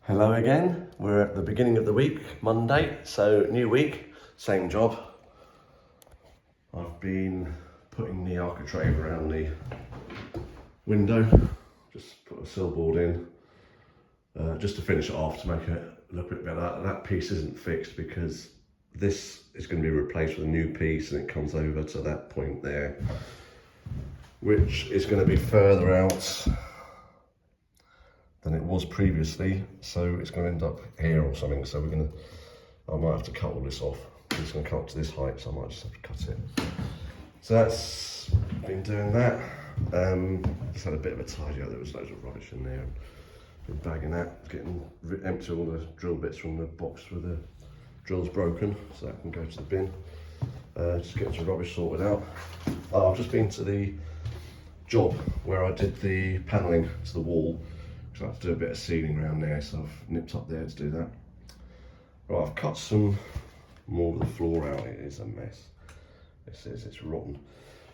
Hello again, we're at the beginning of the week, Monday, so new week, same job. I've been putting the architrave around the window, just put a sill board in, just to finish it off to make it look a bit better. That piece isn't fixed because this is going to be replaced with a new piece and it comes over to that point there, which is going to be further out than it was previously, so it's going to end up here or something. So I might have to cut all this off. It's going to come up to this height, so I might just have to cut it. So that's been doing that. Just had a bit of a tidy up. There was loads of rubbish in there. Been bagging that, empty all the drill bits from the box where the drill's broken, so that can go to the bin. Just getting some rubbish sorted out. I've just been to the job where I did the panelling to the wall. So I have to do a bit of sealing around there, so I've nipped up there to do that. Right, I've cut some more of the floor out. It is a mess. It's rotten.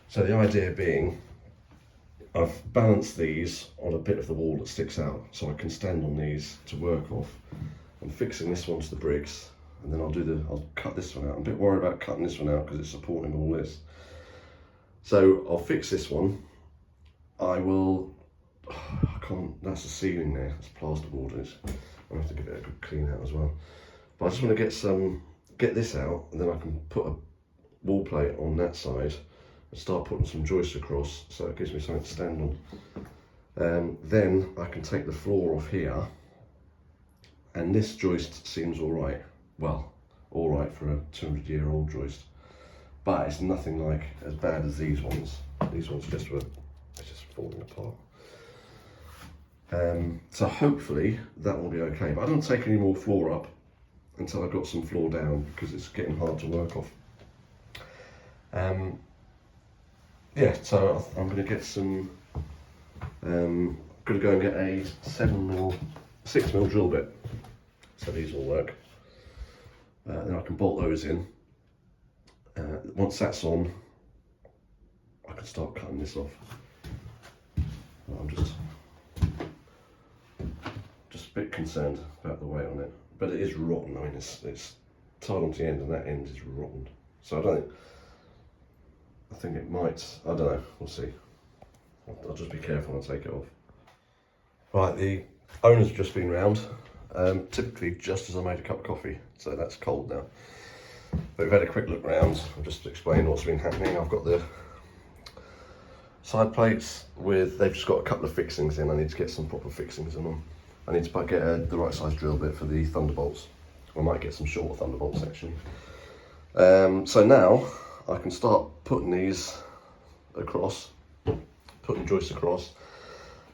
So the idea being, I've balanced these on a bit of the wall that sticks out, so I can stand on these to work off. I'm fixing this one to the bricks, and then I'll cut this one out. I'm a bit worried about cutting this one out because it's supporting all this. So I'll fix this one. That's the ceiling there, it's plasterboard. I'll have to give it a good clean out as well. But I just want to get this out, and then I can put a wall plate on that side and start putting some joists across, so it gives me something to stand on. Then I can take the floor off here, and this joist seems all right. Well, all right for a 200-year-old joist, but it's nothing like as bad as these ones. These ones it's just falling apart. So hopefully that will be okay, but I don't take any more floor up until I've got some floor down because it's getting hard to work off. Yeah, so I'm going to get some, going to go and get a 6mm drill bit, so these will work. Then I can bolt those in. Once that's on, I can start cutting this off. I'm just a bit concerned about the weight on it, but it is rotten. I mean, it's tied onto the end, and that end is rotten. So I think it might. I don't know. We'll see. I'll just be careful and take it off. Right, the owner's just been round. Typically, just as I made a cup of coffee, so that's cold now. But we've had a quick look round. I'll just explain what's been happening. I've got the side plates they've just got a couple of fixings in. I need to get some proper fixings in them. I need to get the right size drill bit for the thunderbolts. I might get some shorter thunderbolts actually. So now I can start putting these across, putting joists across.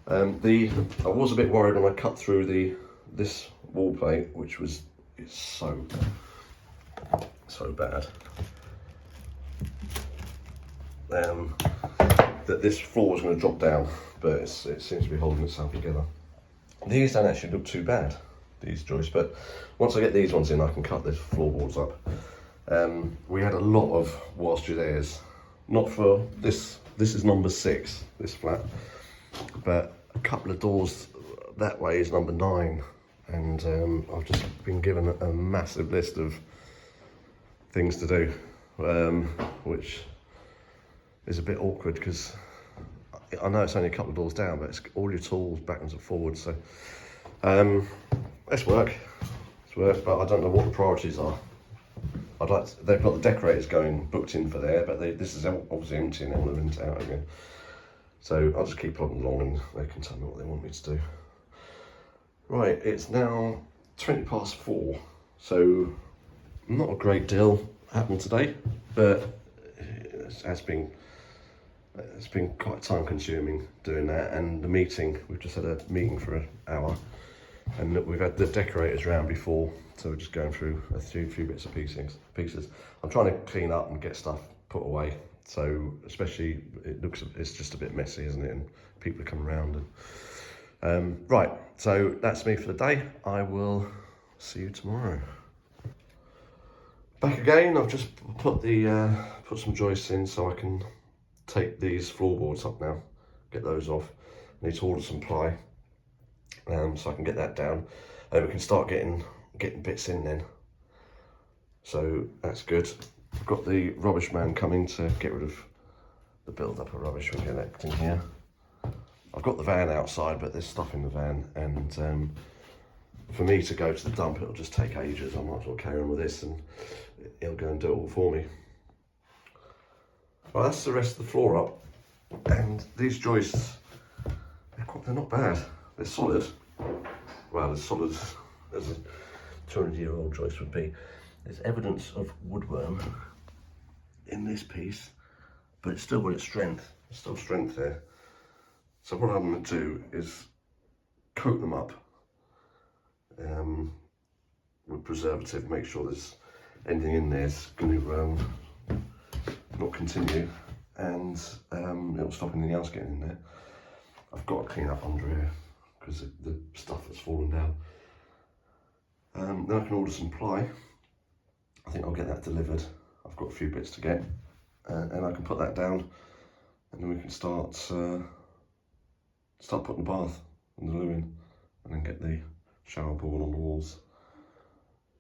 I was a bit worried when I cut through this wall plate, which it's so bad. That this floor was going to drop down, but it seems to be holding itself together. These don't actually look too bad, these joists, but once I get these ones in, I can cut the floorboards up. We had a lot of whilst you're there's, not for this is number 6, this flat, but a couple of doors that way is number 9, and I've just been given a massive list of things to do, which is a bit awkward because I know it's only a couple of doors down, but it's all your tools backwards and forwards. So let's work, but I don't know what the priorities are. They've got the decorators booked in for there, but this is obviously empty and they want to rent it out again. So I'll just keep plodding along and they can tell me what they want me to do. Right, it's now 4:20, so not a great deal happened today, but it's been quite time consuming doing that, and the meeting, we've just had a meeting for an hour, and we've had the decorators round before, so we're just going through a few bits of pieces. I'm trying to clean up and get stuff put away, so especially it's just a bit messy, isn't it, and people are coming around. And right, so that's me for the day. I will see you tomorrow. Back again. I've just put some joists in so I can take these floorboards up now, get those off. I need to order some ply. so I can get that down, and we can start getting bits in then. So that's good. I've got the rubbish man coming to get rid of the build-up of rubbish we're collecting here. I've got the van outside, but there's stuff in the van, and for me to go to the dump, it'll just take ages. I might as well carry on with this, and he'll go and do it all for me. Well, that's the rest of the floor up, and these joists, they're not bad. They're solid. Well, as solid as a 200-year-old joist would be. There's evidence of woodworm in this piece, but it's still got its strength. There's still strength there. So what I'm going to do is coat them up with preservative, make sure there's anything in there is going to not continue, and it'll stop anything else getting in there. I've got to clean up under here because the stuff has fallen down. Then I can order some ply. I think I'll get that delivered. I've got a few bits to get, and I can put that down, and then we can start putting the bath and the loo in, and then get the shower board on the walls.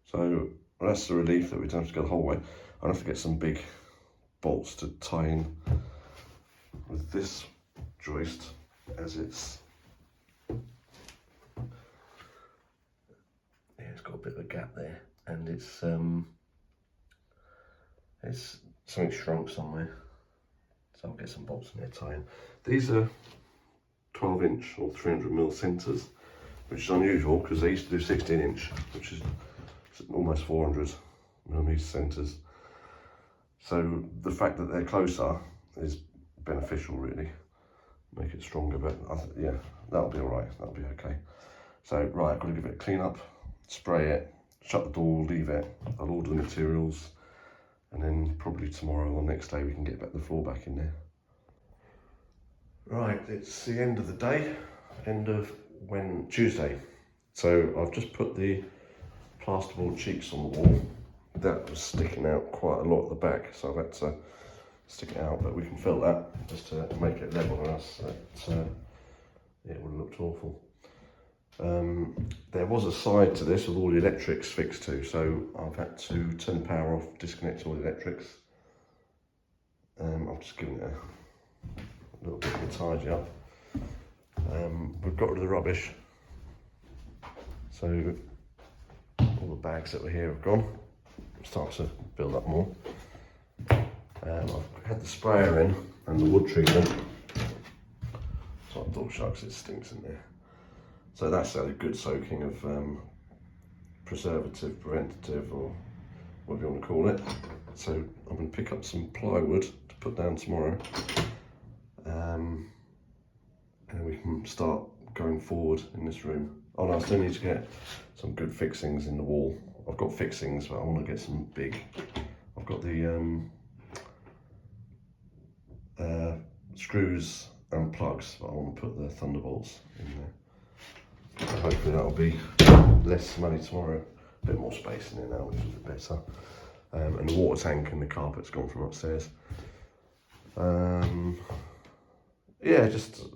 So that's the relief that we don't have to go the whole way. I'll have to get some big bolts to tie in with this joist, as it's got a bit of a gap there, and it's something shrunk somewhere, so I'll get some bolts in there tying. These are 12-inch or 300mm centres, which is unusual because they used to do 16-inch, which is almost 400mm centres. So the fact that they're closer is beneficial, really. Make it stronger, but yeah, that'll be all right. That'll be okay. So right, I've got to give it a clean up, spray it, shut the door, leave it. I'll order the materials, and then probably tomorrow or next day we can get the floor back in there. Right, it's the end of the day, Tuesday. So I've just put the plasterboard cheeks on the wall. That was sticking out quite a lot at the back, so I've had to stick it out, but we can fill that just to make it level, or else it would have looked awful. There was a side to this with all the electrics fixed to, so I've had to turn the power off, disconnect all the electrics. I've just given it a little bit of a tidy up. We've got rid of the rubbish, so all the bags that were here have gone. Start to build up more. I've had the sprayer in and the wood treatment. So I door shucks, it stinks in there. So that's a good soaking of preservative, preventative, or whatever you want to call it. So I'm going to pick up some plywood to put down tomorrow, and we can start going forward in this room. Oh no, I still need to get some good fixings in the wall. I've got fixings, but I want to get some big. I've got the screws and plugs, but I want to put the thunderbolts in there. So hopefully that'll be less money tomorrow. A bit more space in there now, which is a bit better. And the water tank and the carpet's gone from upstairs. Yeah, just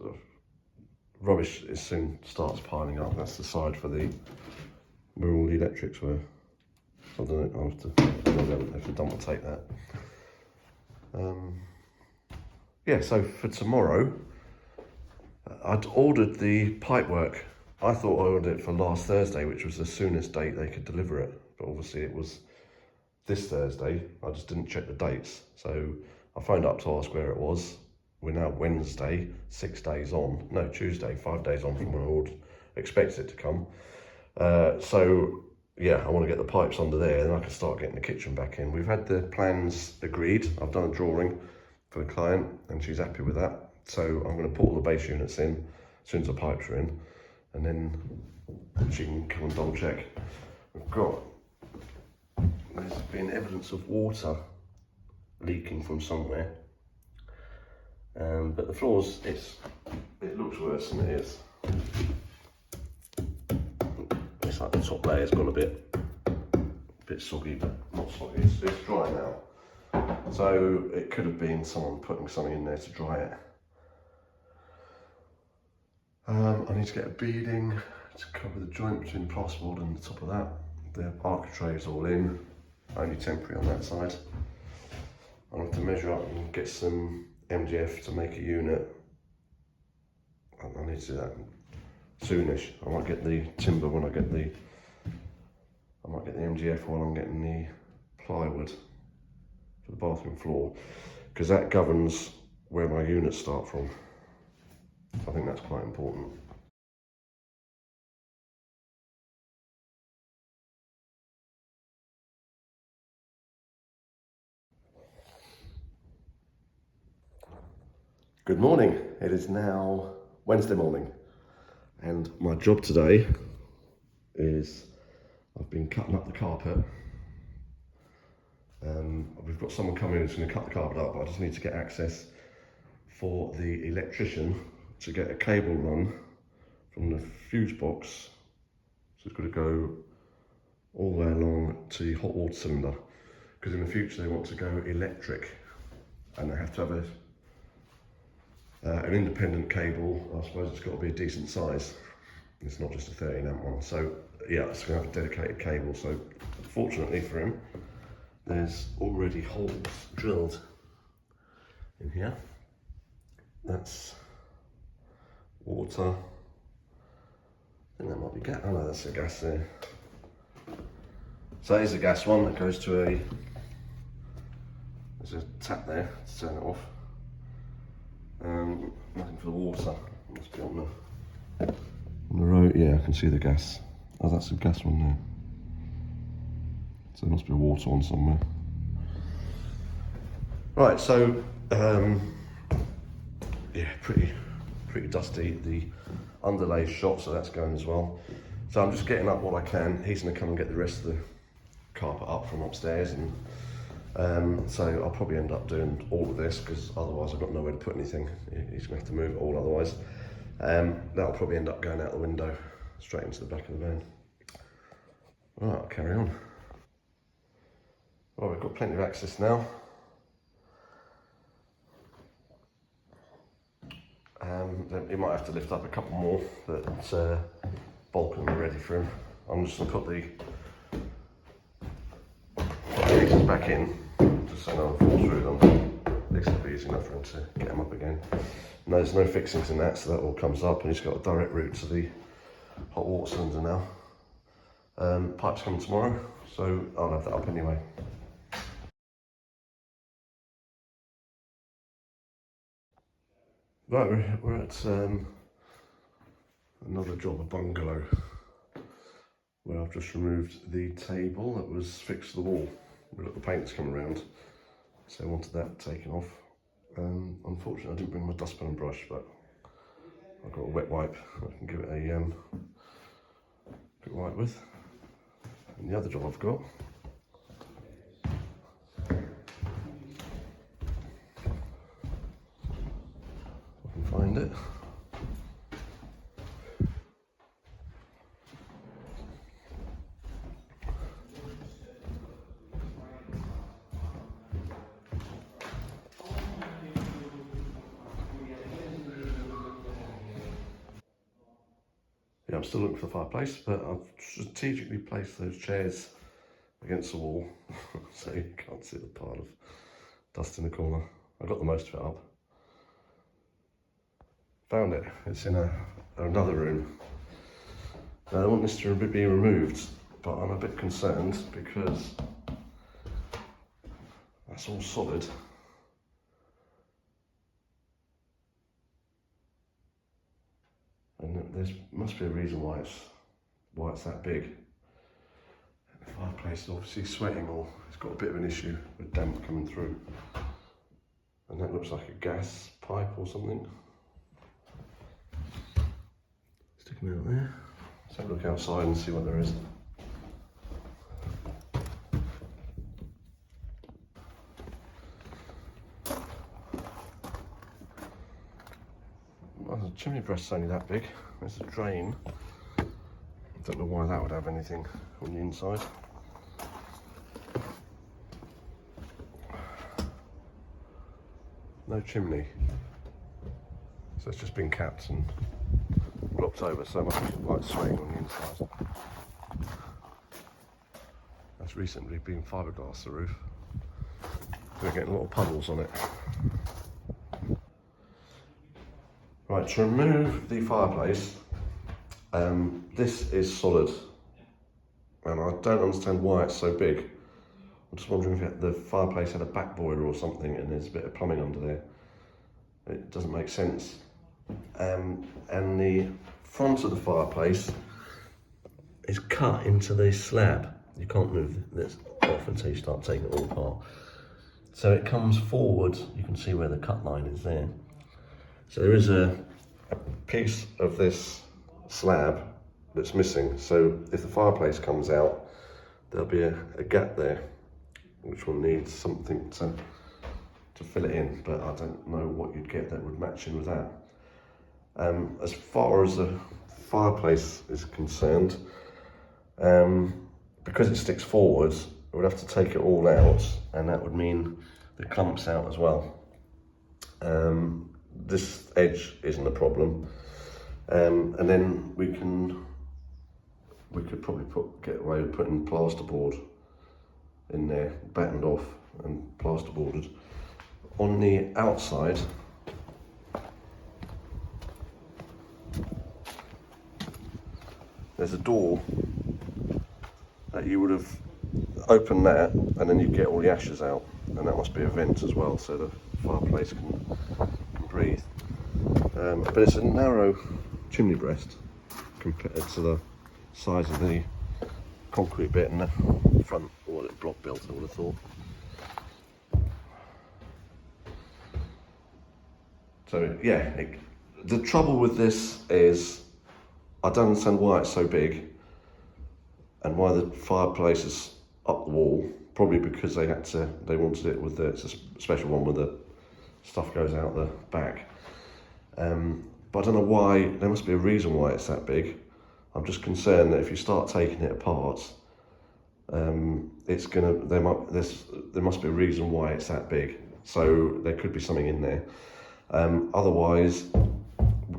rubbish soon starts piling up. That's the side for where all the electrics were. I don't know, I don't know if the dump will take that. Yeah, so for tomorrow, I'd ordered the pipework. I thought I ordered it for last Thursday, which was the soonest date they could deliver it. But obviously it was this Thursday. I just didn't check the dates. So I phoned up to ask where it was. We're now Wednesday, 6 days on. No, Tuesday, 5 days on from when I expected it to come. So yeah, I want to get the pipes under there, then I can start getting the kitchen back in. We've had the plans agreed. I've done a drawing for the client and she's happy with that. So I'm going to put all the base units in as soon as the pipes are in, and then she can come and double check. There's been evidence of water leaking from somewhere. But the floors, it looks worse than it is. It's like the top layer's gone a bit soggy, but not soggy, it's dry now. So it could have been someone putting something in there to dry it. I need to get a beading to cover the joint between the plasterboard and the top of that. The architrave is all in, only temporary on that side. I'll have to measure up and get some MDF to make a unit. I need to do that soonish. I might get the timber when I get the, I might get the MDF while I'm getting the plywood for the bathroom floor, because that governs where my units start from. I think that's quite important. Good morning. It is now Wednesday morning, and my job today is I've been cutting up the carpet. We've got someone coming who's going to cut the carpet up, but I just need to get access for the electrician to get a cable run from the fuse box. So it's got to go all the way along to the hot water cylinder, because in the future they want to go electric, and they have to have an independent cable. I suppose it's got to be a decent size. It's not just a 13 amp one. So yeah, it's going to have a dedicated cable. So fortunately for him, there's already holes drilled in here. That's water. I think that might be gas. Oh no, that's a gas there. So there's a gas one that goes to a, there's a tap there to turn it off. Nothing for the water. Must be on the road. Yeah, I can see the gas. Oh, that's a gas one there. So there must be a water one somewhere. Right, so yeah, pretty dusty. The underlay's shot, so that's going as well. So I'm just getting up what I can. He's going to come and get the rest of the carpet up from upstairs, and so I'll probably end up doing all of this, because otherwise I've got nowhere to put anything. He's going to have to move it all otherwise. That'll probably end up going out the window straight into the back of the van. Right, I'll carry on. Well, we've got plenty of access now. He might have to lift up a couple more, but bulk them are ready for him. I'm just going to put the pieces back in, just so no one falls through them. This will be easy enough for him to get them up again. No, there's no fixings in that, so that all comes up, and he's got a direct route to the hot water cylinder now. Pipe's coming tomorrow, so I'll have that up anyway. Right, we're at another job, a bungalow, where I've just removed the table that was fixed to the wall. We've got the paint's come around, so I wanted that taken off. Unfortunately, I didn't bring my dustpan and brush, but I've got a wet wipe I can give it a quick wipe with. And the other job I've got, if I can find it. Yeah, I'm still looking for the fireplace, but I've strategically placed those chairs against the wall so you can't see the pile of dust in the corner. I got the most of it up. Found it. It's in another room. Now, I want this to be removed, but I'm a bit concerned because that's all solid. And there must be a reason why it's that big. The fireplace is obviously sweating, or it's got a bit of an issue with damp coming through. And that looks like a gas pipe or something. Sticking out there. Let's have a look outside and see what there is. Well, the chimney breast's only that big. There's a drain. I don't know why that would have anything on the inside. No chimney. So it's just been capped and blocked flopped over, so it must be quite swaying on the inside. That's recently been fiberglass, the roof. We're getting a lot of puddles on it. Right, to remove the fireplace, this is solid, and I don't understand why it's so big. I'm just wondering if the fireplace had a back boiler or something and there's a bit of plumbing under there. It doesn't make sense. And the front of the fireplace is cut into the slab. You can't move this off until you start taking it all apart. So it comes forward, you can see where the cut line is there. So there is a piece of this slab that's missing. So if the fireplace comes out, there'll be a gap there, which will need something to fill it in, but I don't know what you'd get that would match in with that. As far as the fireplace is concerned, because it sticks forwards, we'd have to take it all out, and that would mean the clumps out as well. This edge isn't a problem, and then we could probably get away with putting plasterboard in there, battened off and plasterboarded. On the outside, there's a door that you would have opened that, and then you get all the ashes out, and that must be a vent as well, so the fireplace can breathe. But it's a narrow chimney breast compared to the size of the concrete bit in the front, or it's block built, I would have thought. So yeah, the trouble with this is I don't understand why it's so big and why the fireplace is up the wall. Probably because they wanted it with it's a special one where the stuff goes out the back. But I don't know why. There must be a reason why it's that big. I'm just concerned that if you start taking it apart, there must be a reason why it's that big. So there could be something in there. Otherwise,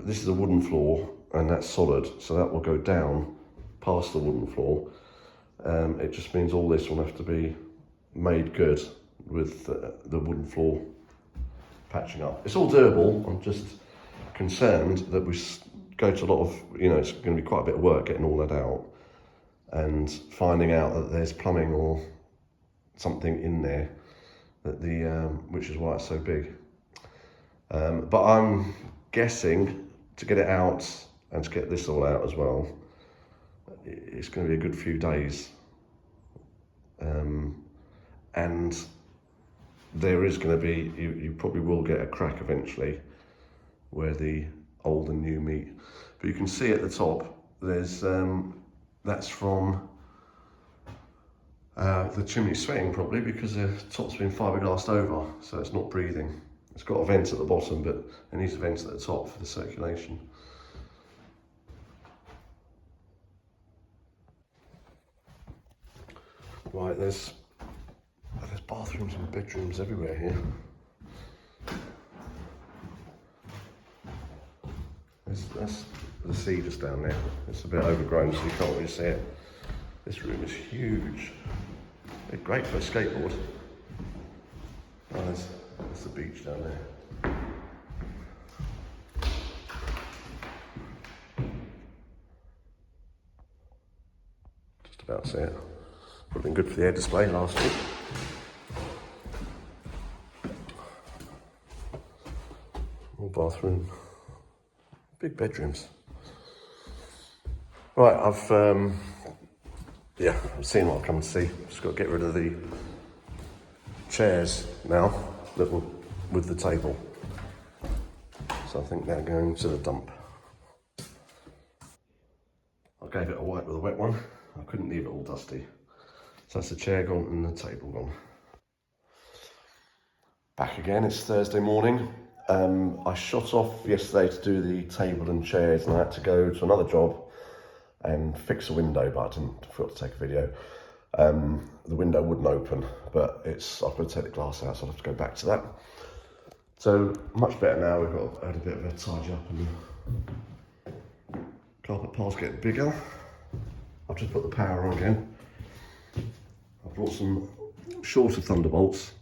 this is a wooden floor and that's solid, so that will go down past the wooden floor. It just means all this will have to be made good with the wooden floor patching up. It's all doable. I'm just concerned that we go to a lot of, it's going to be quite a bit of work getting all that out and finding out that there's plumbing or something in there which is why it's so big. But I'm guessing to get it out and to get this all out as well, it's going to be a good few days. And there is going to be, you probably will get a crack eventually where the old and new meet. But you can see at the top, there's that's from the chimney swaying probably because the top's been fiberglassed over, so it's not breathing. It's got a vent at the bottom, but it needs a vent at the top for the circulation. Right, there's bathrooms and bedrooms everywhere here. That's the sea just down there. It's a bit overgrown, so you can't really see it. This room is huge. They're great for a skateboard. Oh, there's the beach down there. Just about to see it. Would have been good for the air display last week. All bathroom. Big bedrooms. Right, I've seen what I've come to see. Just got to get rid of the chairs now that were with the table. So I think they're going to the dump. I gave it a wipe with a wet one. I couldn't leave it all dusty. So that's the chair gone and the table gone. Back again, it's Thursday morning. I shot off yesterday to do the table and chairs, and I had to go to another job and fix a window, but I forgot to take a video. The window wouldn't open, but I've got to take the glass out, so I'll have to go back to that. So much better now. Had a bit of a tidy up, and carpet pile's getting bigger. I've just put the power on again. I've brought some shorter Thunderbolts,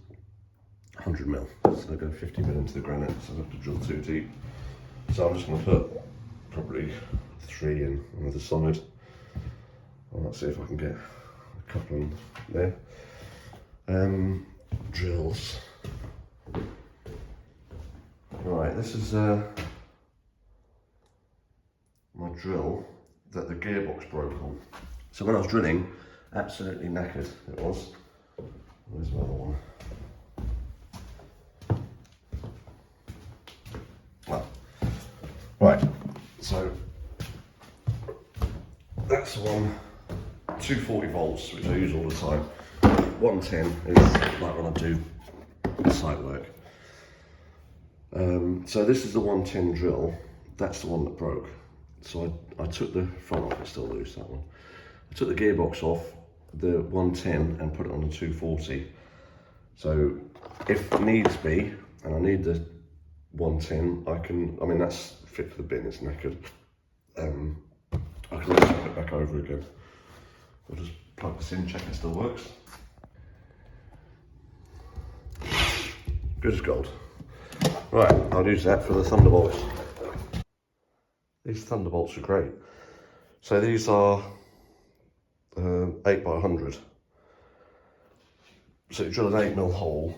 100mm, so they go 50mm into the granite, so I don't have to drill too deep. So I'm just going to put probably 3 in on either side. Let's see if I can get a couple in there. Drills. Right, this is my drill that the gearbox broke on. So when I was drilling, absolutely knackered it was. Where's my other one? Oh. Right, so that's the one, 240 volts, which I use all the time. 110 is like when I do site work. So this is the 110 drill, that's the one that broke. So I took the front off, it's still loose, that one. I took the gearbox off the 110 and put it on the 240. So if needs be, and I need the 110, I mean that's fit for the bin, it's knackered. I can always put it back over again. I'll just plug this in, check it still works. Good as gold. Right, I'll use that for the Thunderbolts. These Thunderbolts are great. So these are 8 by 100. So you drill an 8mm hole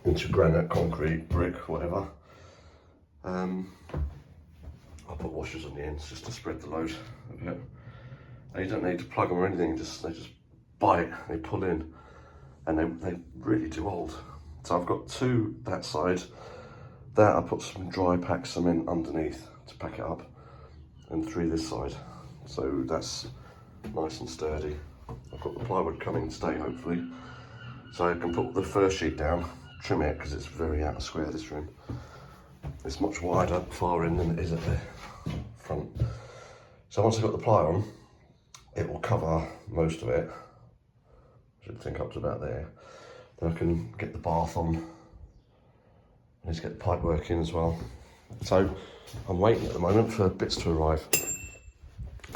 into granite, concrete, brick, whatever. I'll put washers on the ends just to spread the load a bit. And you don't need to plug them or anything, they just bite, they pull in, and they really do hold. So I've got 2 that side. That I put some dry packed cement underneath to pack it up, and 3 this side. So that's nice and sturdy. I've got the plywood coming today, hopefully. So I can put the first sheet down, trim it, because it's very out of square, this room. It's much wider far in than it is at the front. So once I've got the ply on, it will cover most of it. I should think up to about there. Then I can get the bath on. I need to get the pipe work in as well. So I'm waiting at the moment for bits to arrive.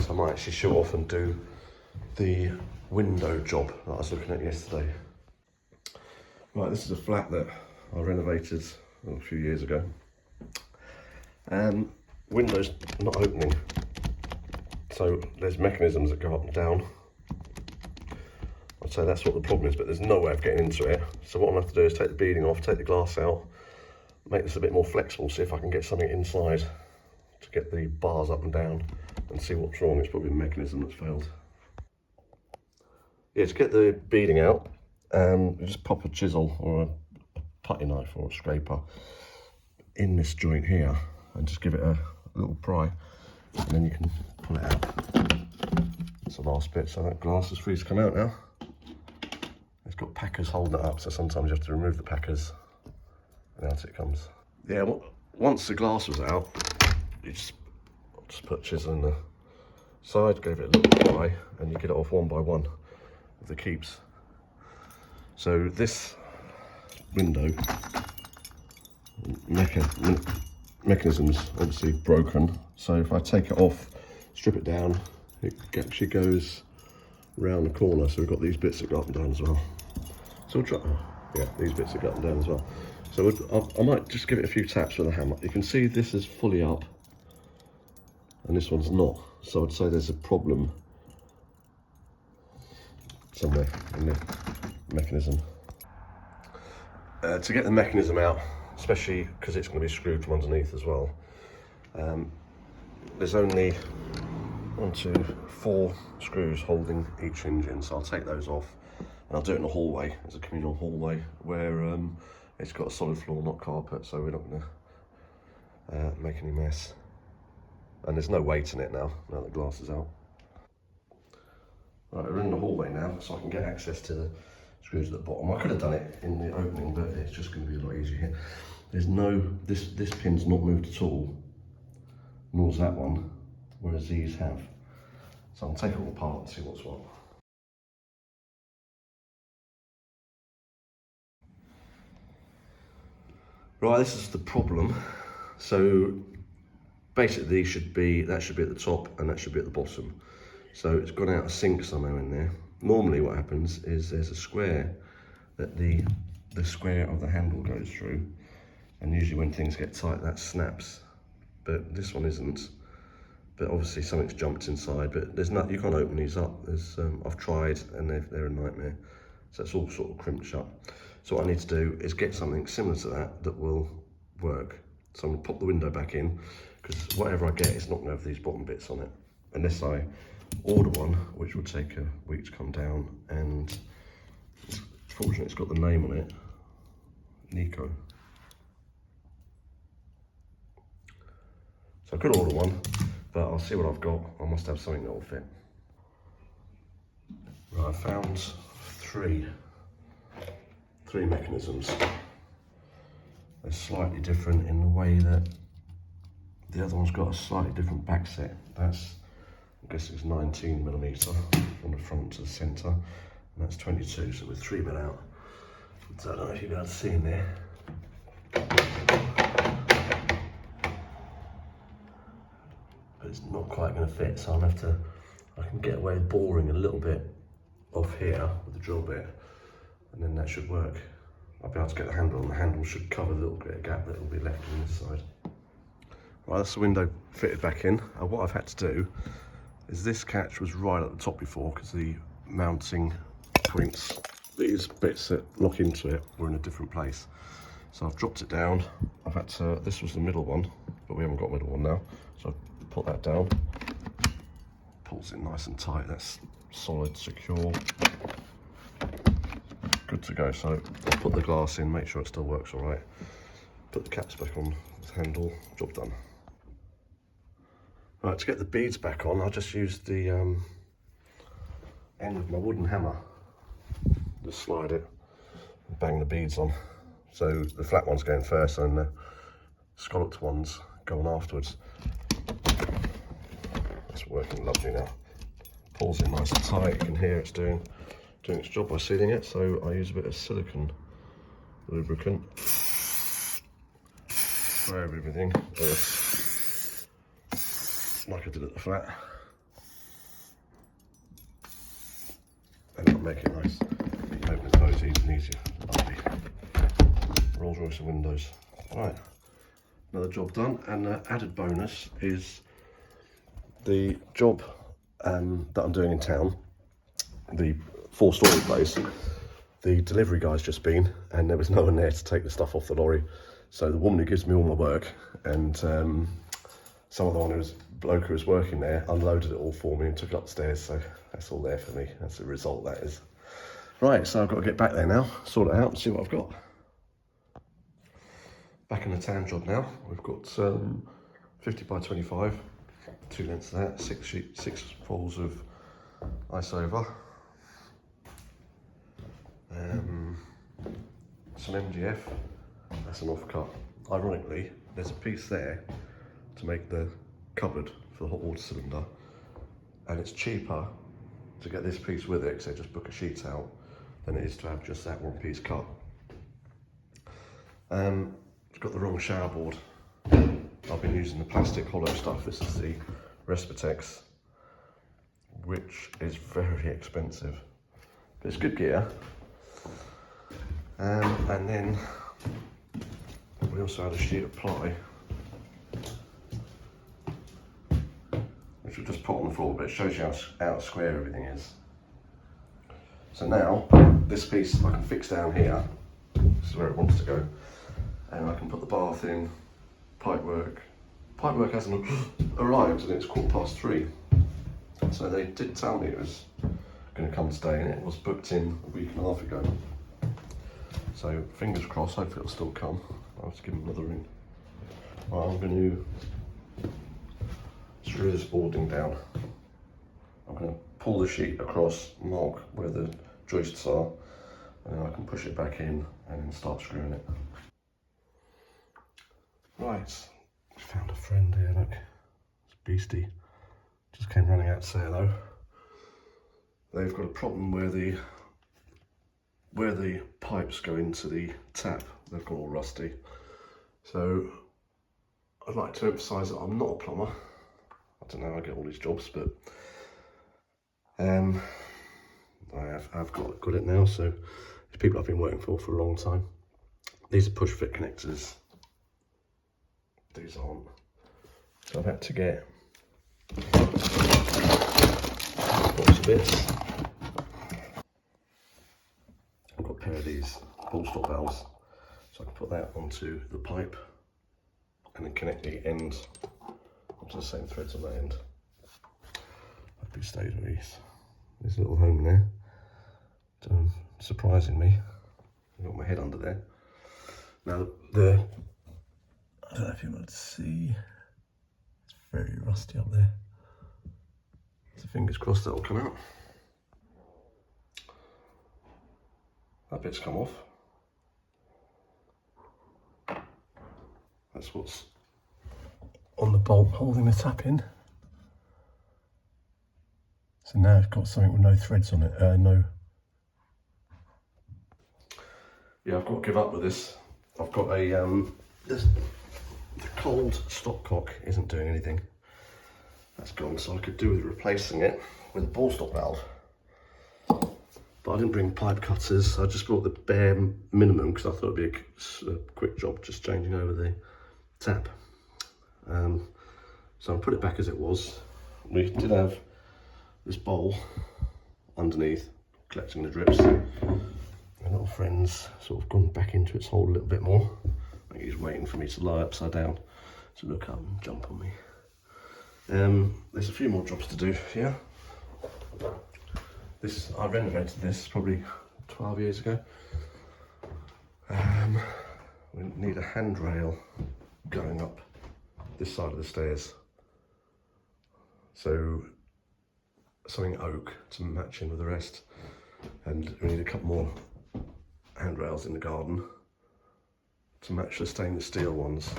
So I might actually shoot off and do the window job that I was looking at yesterday. Right, this is a flat that I renovated a few years ago. Windows not opening. So there's mechanisms that go up and down. I'd say that's what the problem is, but there's no way of getting into it. So what I'm gonna have to do is take the beading off, take the glass out, make this a bit more flexible, see if I can get something inside to get the bars up and down and see what's wrong. It's probably the mechanism that's failed. Yeah, to get the beading out, you just pop a chisel or a putty knife or a scraper in this joint here and just give it a little pry, and then you can pull it out. That's the last bit, so that glass is free to come out now. It's got packers holding it up, so sometimes you have to remove the packers and out it comes. Yeah, once the glass was out, you just put a chisel in the side, gave it a little pry, and you get it off one by one with the keeps. So this window mechanism's obviously broken, so if I take it off, strip it down, it actually goes round the corner, so we've got these bits that go up and down as well. So we'll try, yeah, these bits that go up and down as well. So I might just give it a few taps with a hammer. You can see this is fully up and this one's not, so I'd say there's a problem somewhere in the mechanism. To get the mechanism out, especially because it's going to be screwed from underneath as well, there's only 1, 2, 4 screws holding each hinge in, so I'll take those off and I'll do it in a hallway. There's a communal hallway where it's got a solid floor, not carpet, so we're not going to make any mess. And there's no weight in it now the glass is out. Right, we're in the hallway now, so I can get access to the screws at the bottom. I could have done it in the opening, but it's just going to be a lot easier here. There's no, this pin's not moved at all, nor's that one, whereas these have. So I'll take it all apart and see what's what. Right, this is the problem. So basically these should be, that should be at the top and that should be at the bottom. So it's gone out of sync somewhere in there. Normally what happens is there's a square that the square of the handle goes through, and usually when things get tight that snaps, but this one isn't. But obviously something's jumped inside, but there's not, you can't open these up. There's I've tried and they're a nightmare. So it's all sort of crimped shut. So what I need to do is get something similar to that that will work. So I'm gonna pop the window back in, because whatever I get is not gonna have these bottom bits on it, unless I order one, which would take a week to come down, and fortunately it's got the name on it, Nico. So I could order one, but I'll see what I've got. I must have something that will fit. Right, I found three mechanisms. They're slightly different in the way that the other one's got a slightly different back set. That's, I guess it's 19mm from the front to the centre, and that's 22, so we're 3 mil out. So I don't know if you'll be able to see in there. But it's not quite going to fit, so I'll have to, I can get away with boring a little bit off here with the drill bit, and then that should work. I'll be able to get the handle, and the handle should cover a little bit of gap that will be left on this side. Right, that's the window fitted back in. What I've had to do is, this catch was right at the top before because the mounting points, these bits that lock into it, were in a different place. So I've dropped it down. I've had to, this was the middle one, but we haven't got a middle one now. So I've put that down, pulls it nice and tight. That's solid, secure, good to go. So I'll put the glass in, make sure it still works all right. Put the caps back on the handle, job done. Right, to get the beads back on, I just used the end of my wooden hammer. Just slide it and bang the beads on. So the flat one's going first and the scalloped ones go on afterwards. It's working lovely now. Pulls in nice and tight, you can hear it's doing its job by sealing it. So I use a bit of silicone lubricant. Spray over everything, like I did at the flat. And that'll make it nice. You can open and close easy and easier. Lovely. Rolls Royce of windows. Right, another job done, and the added bonus is the job that I'm doing in town, the 4-story place. The delivery guy's just been, and there was no one there to take the stuff off the lorry. So the woman who gives me all my work, and some of the one who was bloke who was working there, unloaded it all for me and took it upstairs. So that's all there for me. That's the result, that is. Right, so I've got to get back there now, sort it out and see what I've got. Back in the tan job now. We've got 50 by 25, 2 lengths of that, 6 rolls of ice over, some MDF. That's an offcut. Ironically, there's a piece there to make the cupboard for the hot water cylinder, and it's cheaper to get this piece with it, so just book a sheet out, than it is to have just that one piece cut. It's got the wrong shower board. I've been using the plastic hollow stuff. This is the Respitex, which is very expensive, but it's good gear. And then we also had a sheet of ply, which we'll just put on the floor, but it shows you how square everything is. So now, this piece I can fix down here, this is where it wants to go, and I can put the bath in, pipework. Pipework hasn't arrived and it's 3:15. So they did tell me it was going to come today, and it was booked in a week and a half ago. So fingers crossed, hopefully it'll still come. I'll have to give them another ring. Right, I'm going to screw this boarding down. I'm going to pull the sheet across, mark where the joists are, and then I can push it back in and then start screwing it. Right, we found a friend here, look. It's Beastie. Just came running out to say hello. They've got a problem where the pipes go into the tap, they've got all rusty. So I'd like to emphasise that I'm not a plumber. I don't know how I get all these jobs, but I've got it now. So it's people I've been working for a long time. These are push fit connectors. These aren't. So I've had to get lots of bits. I've got a pair of these ball stop valves, so I can put that onto the pipe and then connect the end onto the same threads on that end. Hope it stays with these. There's a little home there. Surprising me. I've got my head under there. Now I don't know if you want to see, it's very rusty up there. So fingers crossed that'll come out. That bit's come off. That's what's on the bolt holding the tap in. So now I've got something with no threads on it, Yeah, I've got to give up with this. I've got a, the cold stopcock isn't doing anything. That's gone, so I could do with replacing it with a ball stop valve. But I didn't bring pipe cutters, I just brought the bare minimum because I thought it'd be a quick job just changing over the tap. So I put it back as it was. We did have this bowl underneath collecting the drips. My little friend's sort of gone back into its hole a little bit more. I think he's waiting for me to lie upside down to look up and jump on me. There's a few more jobs to do here. I renovated this probably 12 years ago. We need a handrail going up this side of the stairs. So something oak to match in with the rest. And we need a couple more handrails in the garden to match the stainless steel ones.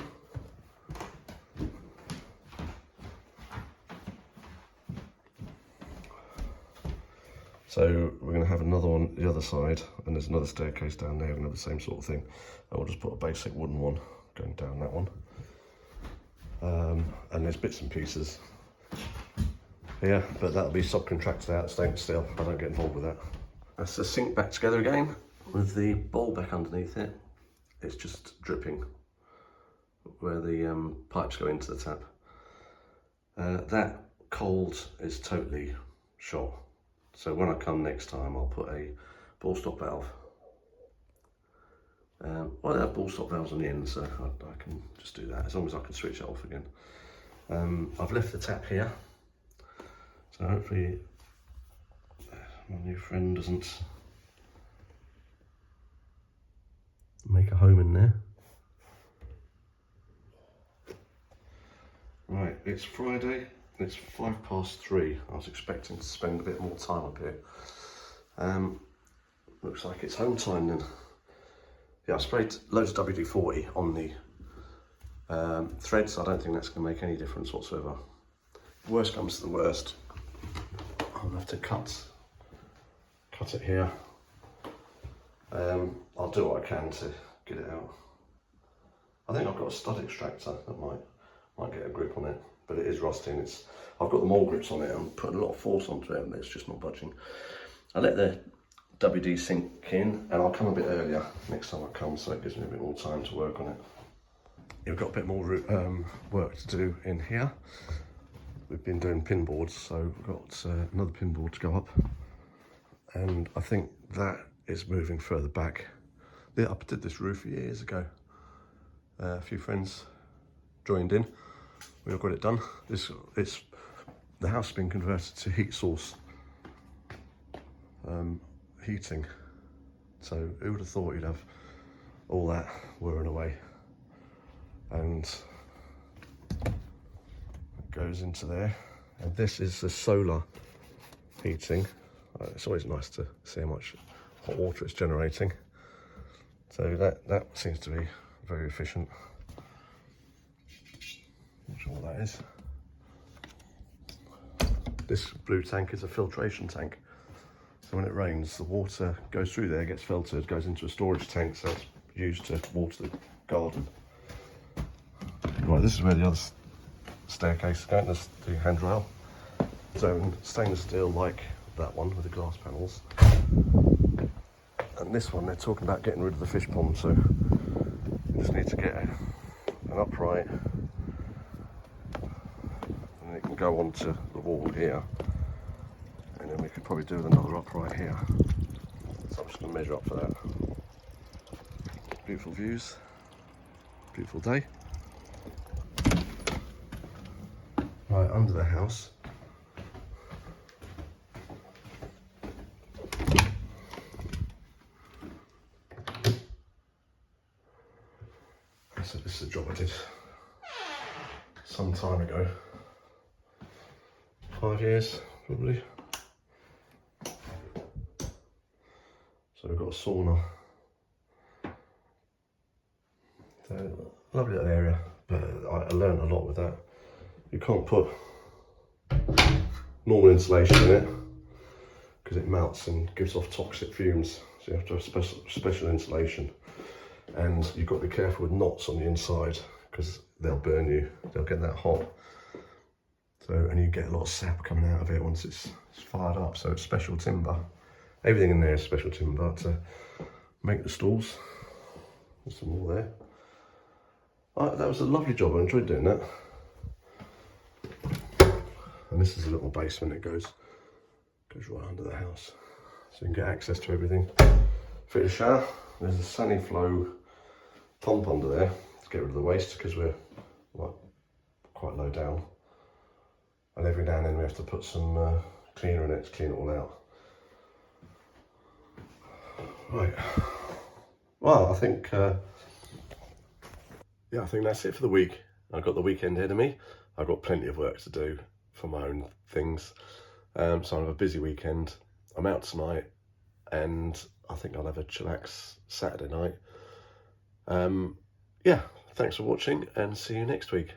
So we're going to have another one the other side, and there's another staircase down there, we're going to have the same sort of thing. And we'll just put a basic wooden one going down that one. And there's bits and pieces here, but that'll be subcontracted out, stainless steel. I don't get involved with that. That's the sink back together again, with the bowl back underneath it. It's just dripping where the pipes go into the tap. That cold is totally shot. So when I come next time, I'll put a ball stop valve. Well, they have ball stop valves on the end, so I can just do that as long as I can switch it off again. I've left the tap here, so hopefully my new friend doesn't make a home in there. Right, it's Friday. It's 3:05. I was expecting to spend a bit more time up here. Looks like it's home time then. Yeah, I sprayed loads of WD-40 on the threads. I don't think that's going to make any difference whatsoever. If worst comes to the worst, I'll have to cut it here. I'll do what I can to get it out. I think I've got a stud extractor that might get a grip on it, but it is rusty and I've got the mole grips on it and I'm putting a lot of force onto it and it's just not budging. I let the WD sink in and I'll come a bit earlier next time I come, so it gives me a bit more time to work on it. We've got a bit more work to do in here. We've been doing pin boards, so we've got another pin board to go up, and I think that is moving further back. I did this roof years ago. A few friends joined in. We all got it done. The house has been converted to heat source heating. So who would have thought you'd have all that whirring away? And it goes into there. And this is the solar heating. It's always nice to see how much hot water it's generating. So that seems to be very efficient. Not sure what that is. This blue tank is a filtration tank. So when it rains, the water goes through there, gets filtered, goes into a storage tank, so it's used to water the garden. Right. Right, this is where the other staircase is going, that's the handrail. So stainless steel like that one with the glass panels. And this one, they're talking about getting rid of the fish pond, so you just need to get an upright, and it can go onto the wall here. And then we could probably do with another upright here. So I'm just going to measure up for that. Beautiful views, beautiful day. Right, under the house. So this is a job I did some time ago. 5 years, probably. So we've got a sauna. So, lovely little area, but I learned a lot with that. You can't put normal insulation in it because it melts and gives off toxic fumes. So you have to have special insulation, and you've got to be careful with knots on the inside because they'll burn you. They'll get that hot. So, and you get a lot of sap coming out of it once it's fired up. So it's special timber. Everything in there is special timber to make the stalls. There's some more there. That was a lovely job. I enjoyed doing that. And this is a little basement. It goes right under the house, so you can get access to everything. Fit a shower. There's a sunny flow pump under there to get rid of the waste because we're quite low down. And every now and then we have to put some cleaner in it to clean it all out. Right. Well, I think I think that's it for the week. I've got the weekend ahead of me. I've got plenty of work to do for my own things. So I have a busy weekend. I'm out tonight, and I think I'll have a chillax Saturday night. Yeah, thanks for watching, and see you next week.